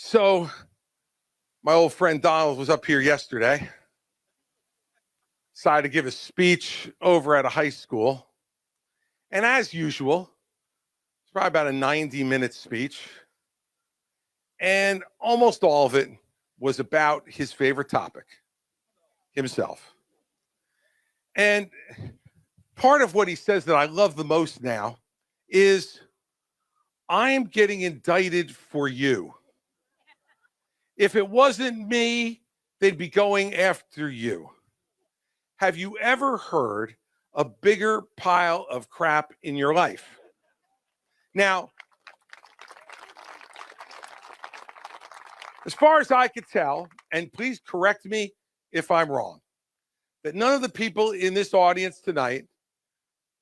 So my old friend Donald was up here yesterday, decided to give a speech over at a high school. And as usual, it's probably about a 90-minute speech. And almost all of it was about his favorite topic, himself. And part of what he says that I love the most now is, I am getting indicted for you. If it wasn't me, they'd be going after you. Have you ever heard a bigger pile of crap in your life? Now, as far as I could tell, and please correct me if I'm wrong, that none of the people in this audience tonight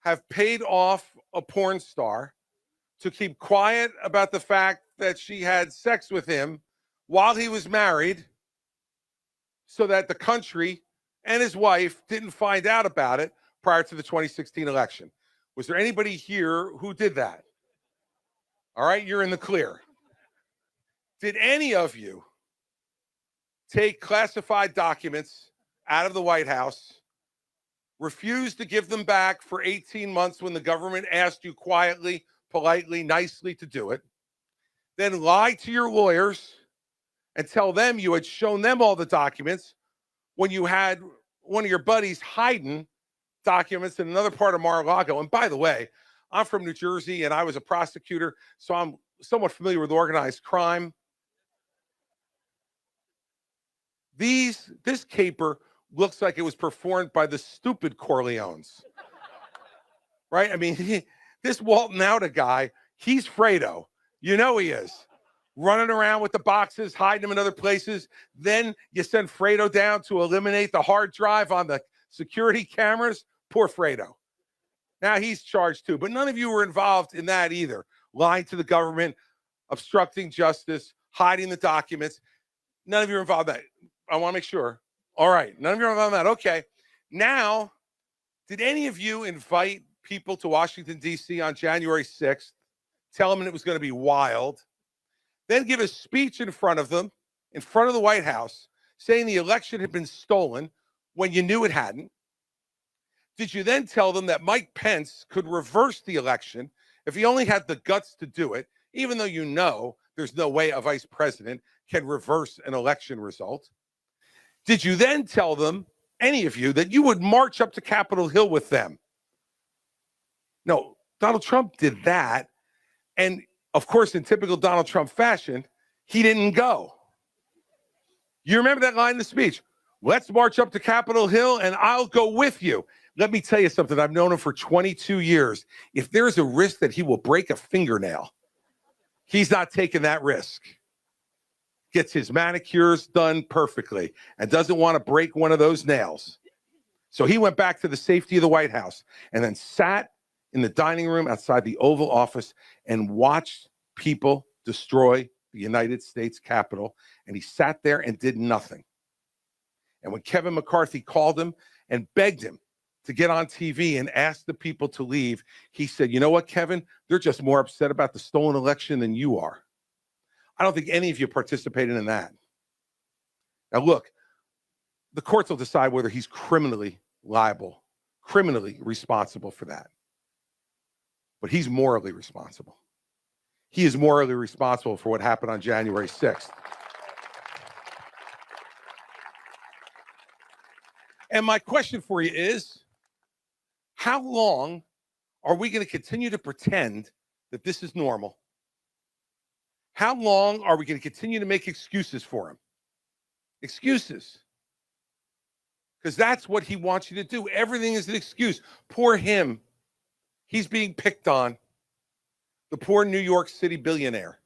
have paid off a porn star to keep quiet about the fact that she had sex with him while he was married, so that the country and his wife didn't find out about it prior to the 2016 election. Was there anybody here who did that? All right, you're in the clear. Did any of you take classified documents out of the White House, refuse to give them back for 18 months when the government asked you quietly, politely, nicely to do it, then lie to your lawyers and tell them you had shown them all the documents when you had one of your buddies hiding documents in another part of Mar-a-Lago? And by the way, I'm from New Jersey and I was a prosecutor, so I'm somewhat familiar with organized crime. This caper looks like it was performed by the stupid Corleones, right? I mean, this Walton Outa guy, he's Fredo. You know he is. Running around with the boxes, hiding them in other places. Then you send Fredo down to eliminate the hard drive on the security cameras. Poor Fredo. Now he's charged too, but none of you were involved in that either. Lying to the government, obstructing justice, hiding the documents. None of you are involved in that. I want to make sure. All right, none of you are involved in that. Okay. Now, did any of you invite people to Washington, D.C. on January 6th, tell them it was going to be wild, then give a speech in front of them, in front of the White House, saying the election had been stolen when you knew it hadn't? Did you then tell them that Mike Pence could reverse the election if he only had the guts to do it, even though you know there's no way a vice president can reverse an election result? Did you then tell them, any of you, that you would march up to Capitol Hill with them? No, Donald Trump did that. And of course, in typical Donald Trump fashion, he didn't go. You remember that line in the speech? Let's march up to Capitol Hill and I'll go with you. Let me tell you something. I've known him for 22 years. If there's a risk that he will break a fingernail, he's not taking that risk. Gets his manicures done perfectly and doesn't want to break one of those nails. So he went back to the safety of the White House and then sat in the dining room outside the Oval Office and watched people destroy the United States Capitol. And he sat there and did nothing. And when Kevin McCarthy called him and begged him to get on TV and ask the people to leave, he said, you know what, Kevin? They're just more upset about the stolen election than you are. I don't think any of you participated in that. Now, look, the courts will decide whether he's criminally liable, criminally responsible for that. But he's morally responsible. He is morally responsible for what happened on January 6th. And my question for you is, how long are we going to continue to pretend that this is normal? How long are we going to continue to make excuses for him? Excuses. Because that's what he wants you to do. Everything is an excuse. Poor him. He's being picked on. The poor New York City billionaire.